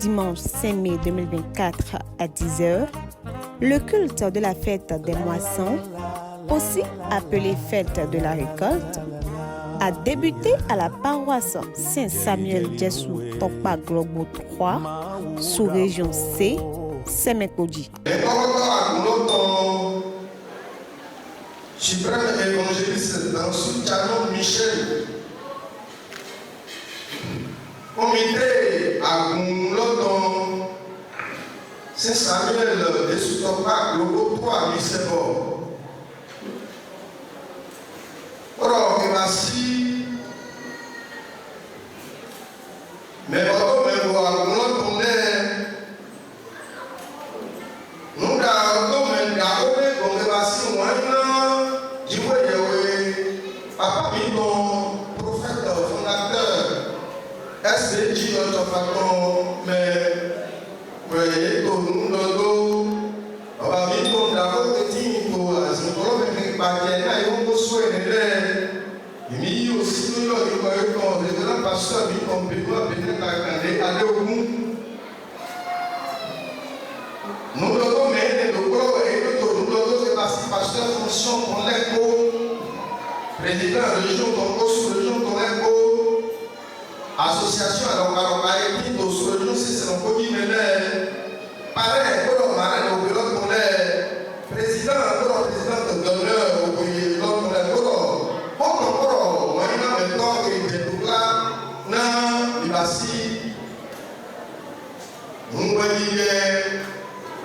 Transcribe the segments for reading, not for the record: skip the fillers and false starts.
dimanche 5 mai 2024 à 10h, le culte de la fête des moissons, aussi appelée fête de la récolte, a débuté à la paroisse Saint-Samuel-Djessou Tokpa Globo 3, sous-région C, Semekoji. Suprême évangéliste dans Soutiano Michel, comité à Goumloton, Saint-Samuel de Soutokpa Globo 3, Misebo. Alors, il m'a dit, mais bon, mais bon, Goumloton nous avons papa Bidon, prophète fondateur, SDJ notre patron, mais voyez, nous nous papa Bidon d'abord petit pour Zimbabwe, mais pas qu'il y ait un souhait de il y a aussi nous le grand pasteur Bidon Bidon peut-être aller au bout. Nous devons mener le corps et nous devons pasteur fonction pour l'écho. Président région Congo, sous-région Congo, association à l'Okarokaï, au sous-région Cicéron qui menait, pareil, pour le marin au pilote pour les présidents, pour le président d'honneur au pilote pour les coros, pour moyen maintenant, il est tout là, non, il va si, nous voyons,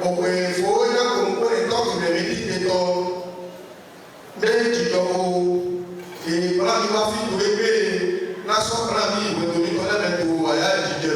au faut y a comme pour les temps qui me méditent des temps, mais qui ont. Et voilà, il va finir de rêver. La soeur la vie, vous devez connaître le voyage du Dieu.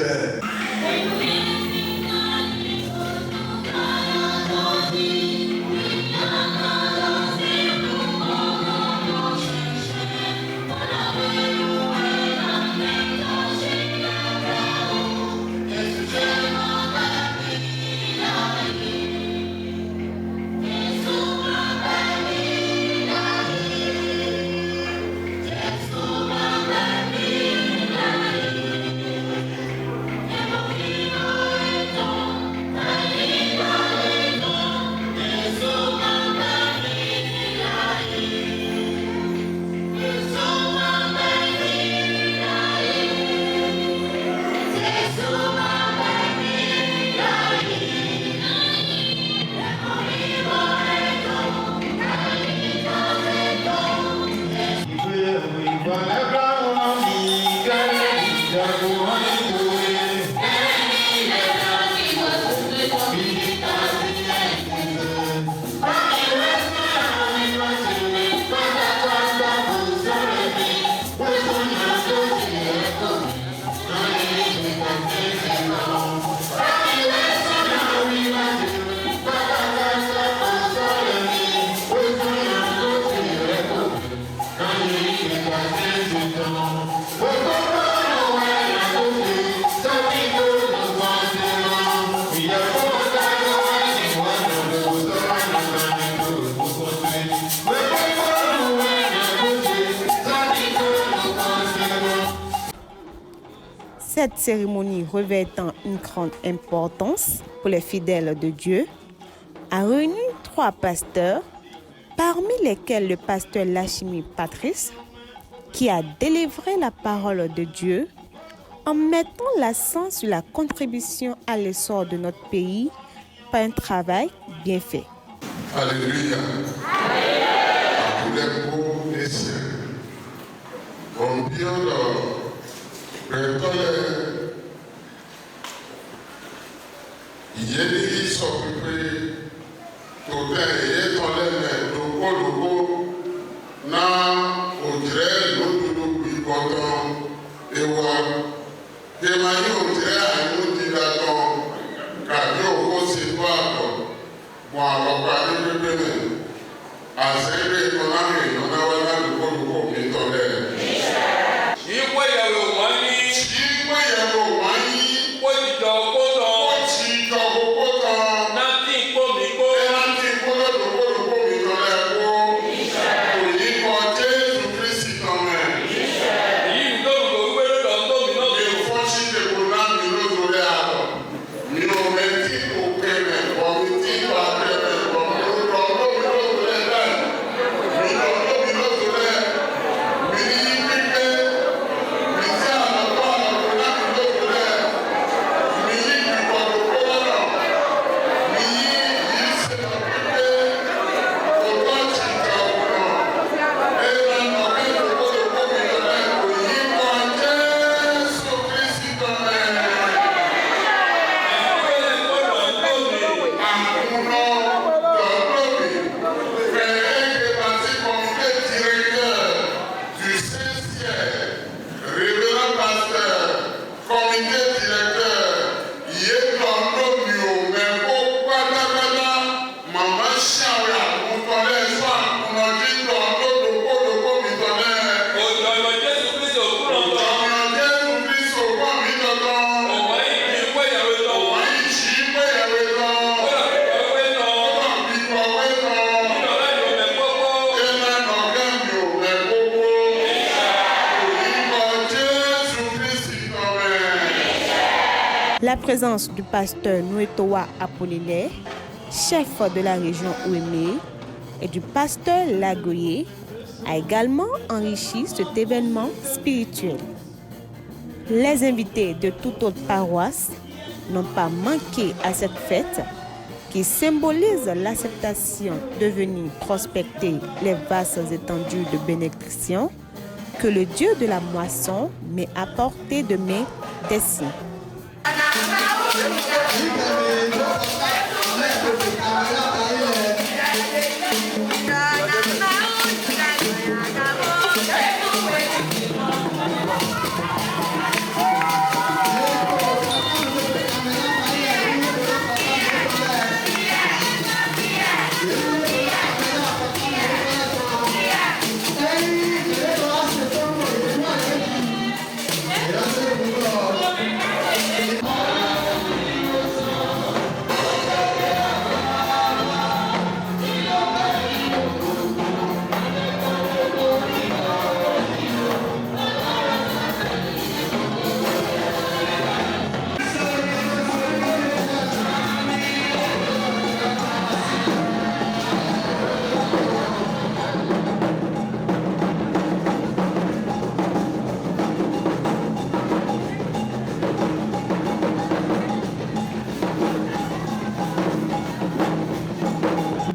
Cette cérémonie revêtant une grande importance pour les fidèles de Dieu a réuni 3 pasteurs, parmi lesquels le pasteur Lachimi Patrice, qui a délivré la parole de Dieu en mettant l'accent sur la contribution à l'essor de notre pays par un travail bien fait. Alléluia. Pour les pauvres et saints, combien récolter, il y a des qui s'occupent tout et dans les mains, logo, na odre, l'autre qui content, et voilà, que mani odre à nous dit là-dedans, car Dieu aussi pas, bon, alors pas de bébé, à 5 économies, on a le logo, mais dans les. Na La présence du pasteur Nuetoa Apollinaire, chef de la région Ouémé, et du pasteur Lagoye a également enrichi cet événement spirituel. Les invités de toute autre paroisse n'ont pas manqué à cette fête qui symbolise l'acceptation de venir prospecter les vastes étendues de bénédiction que le Dieu de la moisson met à portée de main des siens.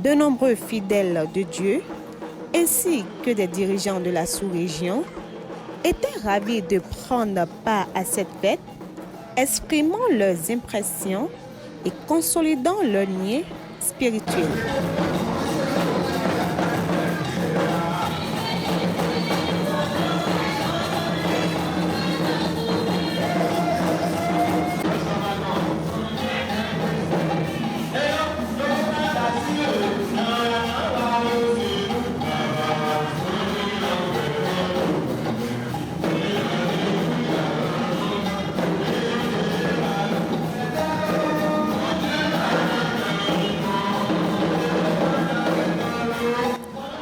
De nombreux fidèles de Dieu, ainsi que des dirigeants de la sous-région, étaient ravis de prendre part à cette fête, exprimant leurs impressions et consolidant leur lien spirituel.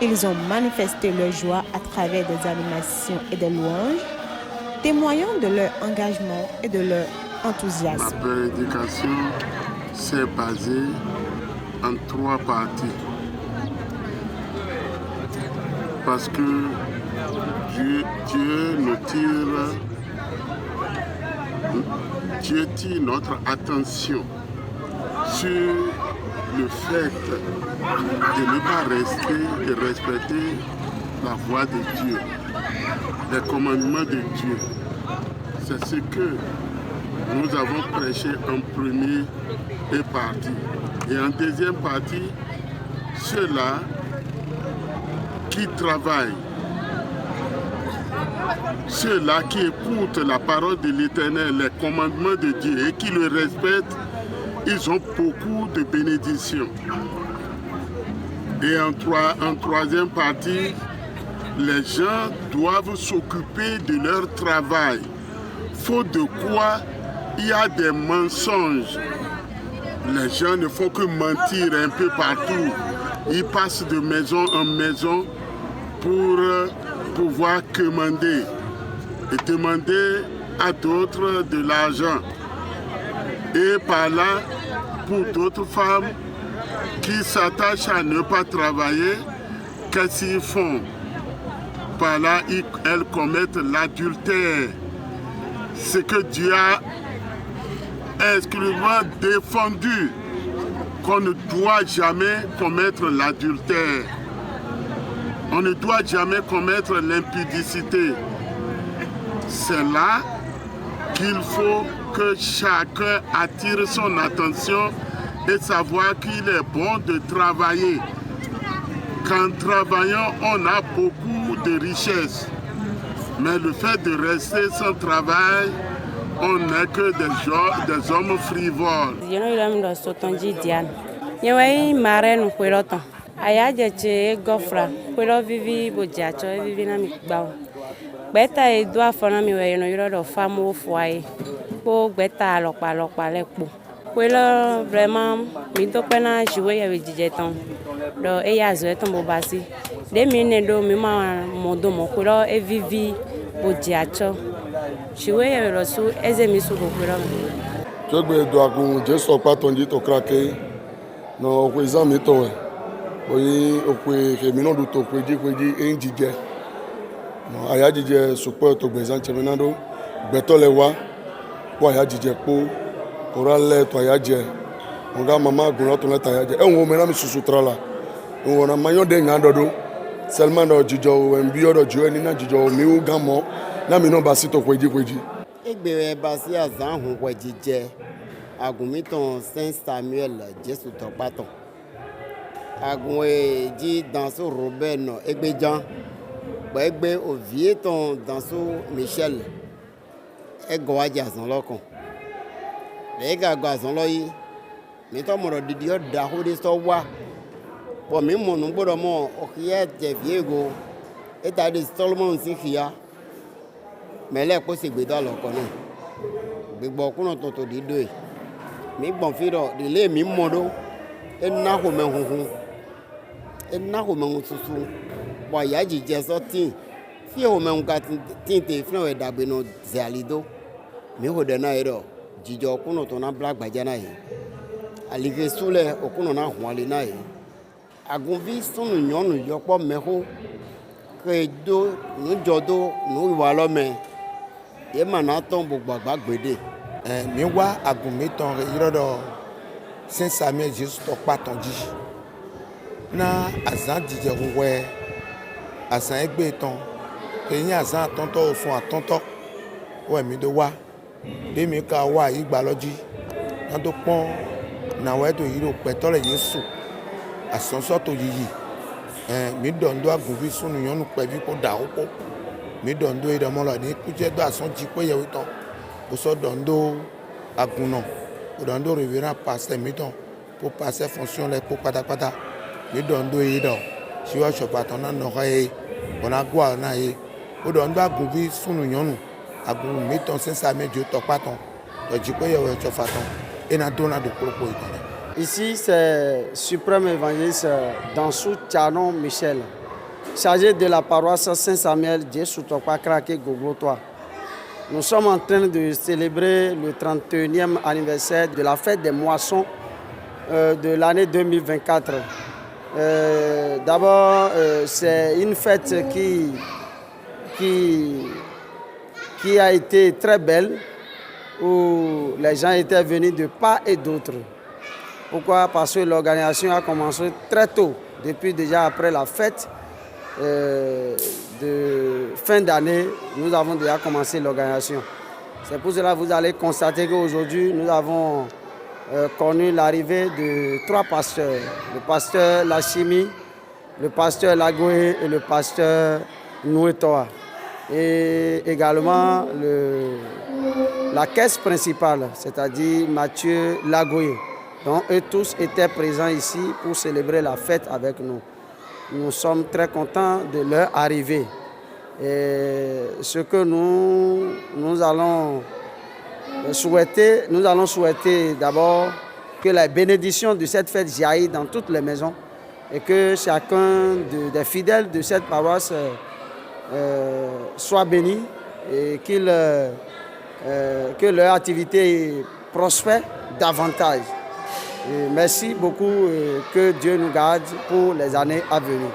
Ils ont manifesté leur joie à travers des animations et des louanges, témoignant de leur engagement et de leur enthousiasme. Ma prédication s'est basée en 3 parties. Parce que Dieu tire notre attention sur le fait de ne pas rester et respecter la voie de Dieu, les commandements de Dieu. C'est ce que nous avons prêché en première partie. Et en deuxième partie, ceux-là qui travaillent, ceux-là qui écoutent la parole de l'Éternel, les commandements de Dieu et qui le respectent, ils ont beaucoup de bénédictions. Et en troisième partie, les gens doivent s'occuper de leur travail. Faute de quoi, il y a des mensonges. Les gens ne font que mentir un peu partout. Ils passent de maison en maison pour pouvoir commander et demander à d'autres de l'argent. Et par là, pour d'autres femmes qui s'attachent à ne pas travailler, qu'est-ce qu'ils font? Par là, elles commettent l'adultère. Ce que Dieu a exclusivement défendu, qu'on ne doit jamais commettre l'adultère. On ne doit jamais commettre l'impudicité. C'est là qu'il faut que chacun attire son attention et savoir qu'il est bon de travailler. Qu'en travaillant, on a beaucoup de richesses. Mais le fait de rester sans travail, on n'est que des hommes frivoles. Gbeta e do afɔna mi wɛ yɔnɔ yɔrɔ dɔ famu foaye ko gbeta alɔkpa lɛ kpo koelɔ vraiment mi do pena jouer yɛ dzidzɛtɔn dɔ eya zɔɛ tɔn bo basi de mi ne do mi ma modo mo koelɔ evivi bo dziatsɔ jouer yɛ lɔ su eze mi su bo koelɔ Tu veux dois que je sois pas ton dit au craquer. Non, aux examens ton. Oui, au que maintenant du to que dit un DJ. Non, aya DJ support to bezan cheminando. Beto lewa. Pour aya DJ po. Oral to aya je. On ga mama gunla to leta aya je. E won me na mi susutra la. On na mayon de ngando do. Seulement do jijo en bio do jo ni na jijo mi u gamo. Na mi no basi to kweji. Egbe basi azan hun kweji je. Agumiton Saint Samuel Jesu Topaton. Agoué dit dans ce Robert no Egbe Jean. Egbe Ovieton dans ce Michel. Egwa jazon lokon. Ega gwazon loyi. Mi to moro didio da ho de so wa. Po mi mo nu gbodo mo okiye je viego. Eta de Solomon si khia. Mele ko se gbe do lokon na. Gbegbo kuno to dido e. Mi gbon fi do de le mi modo. Ena ho me hunhun. Ena ho me susu. Bo ya jije so tin. Fi ho me nka tin te fi no e dagbe no zalido. Mi ho de na ero. Jijo kuno to na black bajana yi. Alive sule okuno na hwale na yi. Agunvi sunu nyonu yopo meho. Ke do nu jodo nu wa lo me. Ye mana ton gbagba gbede. Mi wa agunmeton irodo Saint Samuel Jesu Topaton di. Na azan dije ruwe azan egbe ton. Ke yin azan tonto osun atonto. O mi do wa. Bí mi ka wá ìgbà lọ́jí náà tó pọ́n náà ẹ̀dùn yìí ló pẹ̀tọ́ rẹ̀ Jésù àsánsọ́ tó yìí mi dọ̀ndó àgùnfí súnú yọ̀nù pẹ̀bí kó dà ó pọ̀ mi dọ̀ndó ìdánmọ́lá ní kújẹ́dọ̀ àsánsjí pé yẹ̀wò tán kó sọ dọ̀ndó àgùnà kó dọ̀ndó révérend pasteur mi tán kó passer fonction lẹ̀ kó pátápátá mi dọ̀ndó yìí dọ̀ síwá ṣọ̀pàtàn náà nọ̀ọ́ yẹ ọ̀nà àgọ́ náà yẹ kó dọ̀ndó àgùnfí súnú yọ̀nù agun meton Saint Samuel Jesu Topaton et na dona de propos. Ici c'est suprême évangéliste Dansou Tianon Michel, chargé de la paroisse Saint Samuel Jesu Topakrake Goglotoa. Nous sommes en train de célébrer le 31e anniversaire de la fête des moissons de l'année 2024. D'abord, c'est une fête qui a été très belle, où les gens étaient venus de part et d'autre. Pourquoi? Parce que l'organisation a commencé très tôt, depuis déjà après la fête de fin d'année, nous avons déjà commencé l'organisation. C'est pour cela que vous allez constater qu'aujourd'hui, nous avons connu l'arrivée de 3 pasteurs. Le pasteur Lachimi, le pasteur Lagoé et le pasteur Nouetoa. Et également la caisse principale, c'est-à-dire Mathieu Lagoye. Donc eux tous étaient présents ici pour célébrer la fête avec nous. Nous sommes très contents de leur arrivée. Et ce que nous allons souhaiter d'abord que la bénédiction de cette fête jaillit dans toutes les maisons et que chacun des fidèles de cette paroisse soit béni et que leur activité prospère davantage. Et merci beaucoup et que Dieu nous garde pour les années à venir.